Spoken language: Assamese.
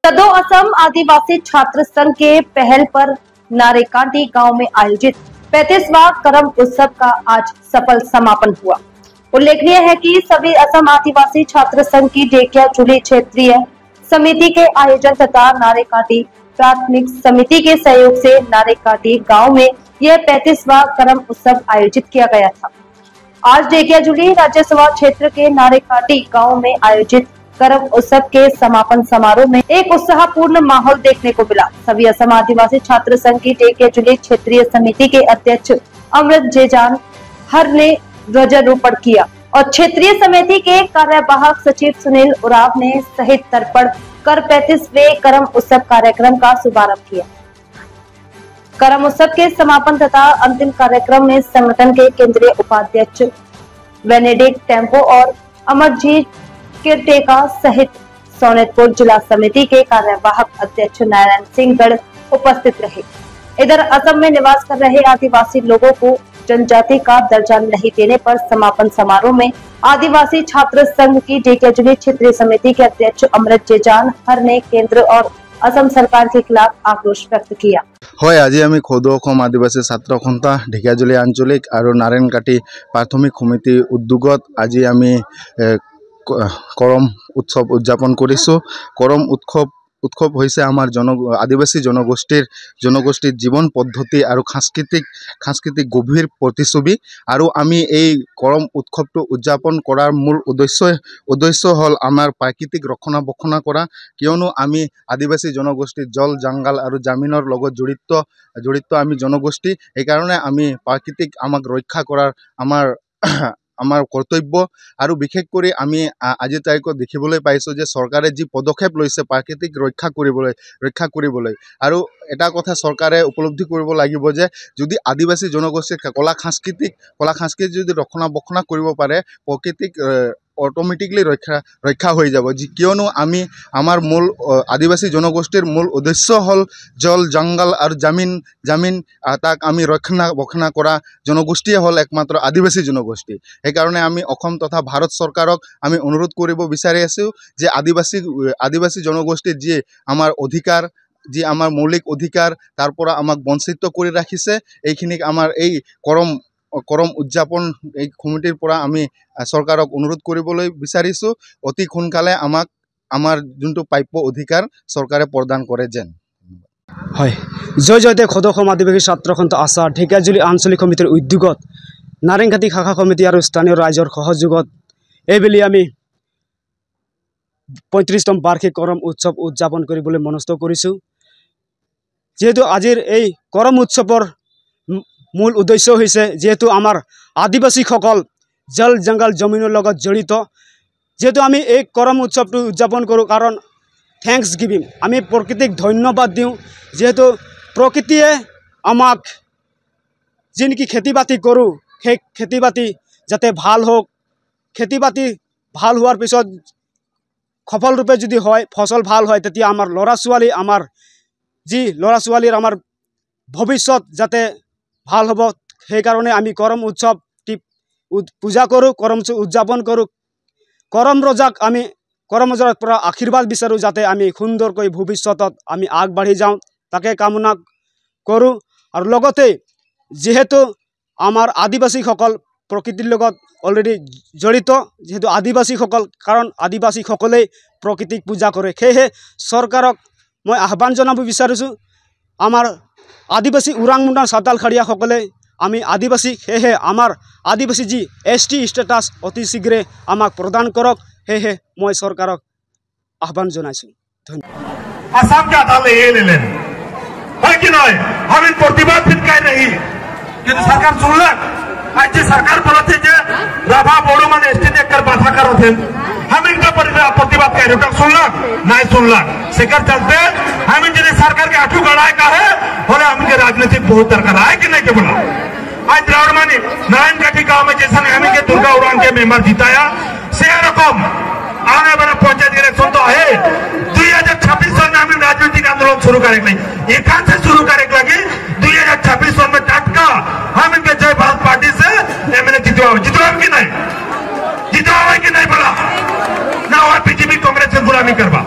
सदो असम आदिवासी छात्र संघ के पहल पर नारेकांडी गांव में आयोजित 35वां करम उत्सव का आज सफल समापन हुआ। उल्लेखनीय है कि सभी असम आदिवासी छात्र संघ की ढेकियाजुली क्षेत्रीय समिति के आयोजन तथा नारेकांडी प्राथमिक समिति के सहयोग से नारेकांडी गांव में यह 35वां करम उत्सव आयोजित किया गया था। आज ढेकियाजुली राज्यसभा क्षेत्र के नारेकांडी गांव में आयोजित करम उत्सव के समापन समारोह में एक उत्साहपूर्ण माहौल देखने को मिला। सभी असम आदिवासी छात्र संघ की ढेकियाजुली क्षेत्रीय समिति के अध्यक्ष अमृत जेजान हर ने ध्वजारोहण किया और क्षेत्रीय समिति के कार्यवाहक सचिव सुनील उराव ने शहीद तर्पण कर 35वें करम उत्सव कार्यक्रम का शुभारंभ किया। करम उत्सव के समापन तथा अंतिम कार्यक्रम में संगठन के केंद्रीय उपाध्यक्ष बेनेडिक्ट टेम्पो और अमरजीत किरटेका सहित सोनेतपुर जिला समिति के कार्यवाहक अध्यक्ष नारायण सिंह गढ़ उपस्थित रहे। इधर असम में निवास कर रहे आदिवासी लोगों को जनजाति का दर्जा नहीं देने पर समापन समारोह में आदिवासी छात्र संघ की ढेकियाजुली क्षेत्रीय समिति के अध्यक्ष अमृत जेजान हर ने केंद्र और असम सरकार के खिलाफ आक्रोश व्यक्त किया। হয় আজি আমি খোদ অসম আদিবাসী ছাত্ৰ সন্থা ঢেকিয়াজুলি আঞ্চলিক আৰু নাৰায়ণকাটি প্ৰাথমিক সমিতি উদ্যোগত আজি আমি কৰম উৎসৱ উদযাপন কৰিছো। কৰম উৎসৱ হৈছে আমাৰ আদিবাসী জনগোষ্ঠীৰ জীৱন পদ্ধতি আৰু সাংস্কৃতিক গভীৰ প্ৰতিচ্ছবি আৰু আমি এই কৰম উৎসৱটো উদযাপন কৰাৰ মূল উদ্দেশ্য হ'ল আমাৰ প্ৰাকৃতিক ৰক্ষণাবেক্ষণ কৰা, কিয়নো আমি আদিবাসী জনগোষ্ঠীৰ জল জংগল আৰু জামিনৰ লগত জড়িত আমি জনগোষ্ঠী, সেইকাৰণে আমি প্ৰাকৃতিক আমাক ৰক্ষা কৰাৰ আমাৰ কৰ্তব্য। আৰু বিশেষ কৰি আমি আজি তাৰিখত দেখিবলৈ পাইছো যে চৰকাৰে যি পদক্ষেপ লৈছে প্ৰাকৃতিক ৰক্ষা কৰিবলৈ আৰু এটা কথা চৰকাৰে উপলব্ধি কৰিব লাগিব যে যদি আদিবাসী জনগোষ্ঠীৰ কলা সংস্কৃতি যদি ৰক্ষণাবেক্ষণ কৰিব পাৰে প্ৰাকৃতিক অটোমেটিকলি ৰক্ষা হৈ যাব। কিয়নো আমি আমাৰ মূল আদিবাসী জনগোষ্ঠীৰ মূল উদ্দেশ্য হ'ল জল জংগল আৰু জামিন তাক আমি ৰক্ষণাবেক্ষণ কৰা জনগোষ্ঠীয়ে হ'ল একমাত্ৰ আদিবাসী জনগোষ্ঠী। সেইকাৰণে আমি অসম তথা ভাৰত চৰকাৰক আমি অনুৰোধ কৰিব বিচাৰি আছো যে আদিবাসী জনগোষ্ঠীৰ যি আমাৰ অধিকাৰ, যি আমাৰ মৌলিক অধিকাৰ তাৰ পৰা আমাক বঞ্চিত কৰি ৰাখিছে, এইখিনিক আমাৰ এই কৰম উদযাপন এই কমিটিৰ পৰা আমি চৰকাৰক অনুৰোধ কৰিবলৈ বিচাৰিছো অতি সোনকালে আমাক আমাৰ যোনটো প্ৰাপ্য অধিকাৰ চৰকাৰে প্ৰদান কৰে যেন। হয়, জয় জয়তে খোদ অসম আদিবাসী ছাত্ৰ সন্থা আছা ঢেকিয়াজুলি আঞ্চলিক সমিতিৰ উদ্যোগত নাৰায়ণকাটি শাখা সমিতি আৰু স্থানীয় ৰাইজৰ সহযোগত এইবেলি আমি 35তম বাৰ্ষিক কৰম উৎসৱ উদযাপন কৰিবলৈ মনস্থ কৰিছোঁ। যেহেতু আজিৰ এই কৰম উৎসৱৰ মূল উদ্দেশ্য হৈছে যেহেতু আমাৰ আদিবাসীসকল জল জংগল জমিনৰ লগত জড়িত, যেহেতু আমি এই কৰম উৎসৱটো উদযাপন কৰোঁ কাৰণ থেংকছ গিভিং, আমি প্ৰকৃতিক ধন্যবাদ দিওঁ। যেহেতু প্ৰকৃতিয়ে আমাক যি নেকি খেতি বাতি কৰোঁ সেই খেতি বাতি যাতে ভাল হওক, খেতি বাতি ভাল হোৱাৰ পিছত সফলৰূপে যদি হয় ফসল ভাল হয় তেতিয়া আমাৰ ল'ৰা ছোৱালীৰ আমাৰ ভৱিষ্যত যাতে ভাল হ'ব, সেইকাৰণে আমি কৰম উৎসৱ পূজা কৰোঁ, কৰম উদযাপন কৰোঁ। কৰম ৰজাক আমি কৰম ৰজাৰ পৰা আশীৰ্বাদ বিচাৰোঁ যাতে আমি সুন্দৰকৈ ভৱিষ্যতত আমি আগবাঢ়ি যাওঁ, তাকে কামনা কৰোঁ। আৰু লগতে যেহেতু আমাৰ আদিবাসীসকল প্ৰকৃতিৰ লগত অলৰেডি জড়িত, যেহেতু আদিবাসীসকল কাৰণ আদিবাসীসকলেই প্ৰকৃতিক পূজা কৰে, সেয়েহে চৰকাৰক মই আহ্বান জনাব বিচাৰিছোঁ আমাৰ আদিবাসী ওৰাং মুণ্ডা চাওতাল খাৰিয়াসকলে আমি আদিবাসী, সেয়েহে আমাৰ আদিবাসী যি ST ষ্টেটাছ অতি শীঘ্ৰে আমাক প্ৰদান কৰক, সেয়েহে মই চৰকাৰক আহ্বান জনাইছোঁ। ধন্যবাদ। आसाम के अदालत ये ले लें है कि नहीं, हम इन प्रतिवाद फिर कह रही कि सरकार सुन लग आज सरकार बोलते जे राभा बोड़ो मान ST देखकर बाधा करो थे, हम इनका प्रतिवाद कह रहे सुन लग नहीं सुन लग शिकर चलते हम जिन्हें सरकार के आठू गड़ाए का है बोले हम इनके राजनीतिक बहुत दरकार है कि नहीं के बोला। आज द्रावड़ मानी नारायणकाटी गांव में जैसा हमें के दुर्गा उड़ान के मेंबर जिताया से रकम आने वाला पंचायत इलेक्शन तो है 2026 में हम राजनीतिक आंदोलन शुरू करेंगे, एक से शुरू करेंगे लगी 2026 में टटका हम इनके जय भारत पार्टी से MLA जितवा कि नहीं बोला ना, बीजेपी कांग्रेस से गुलामी करवा।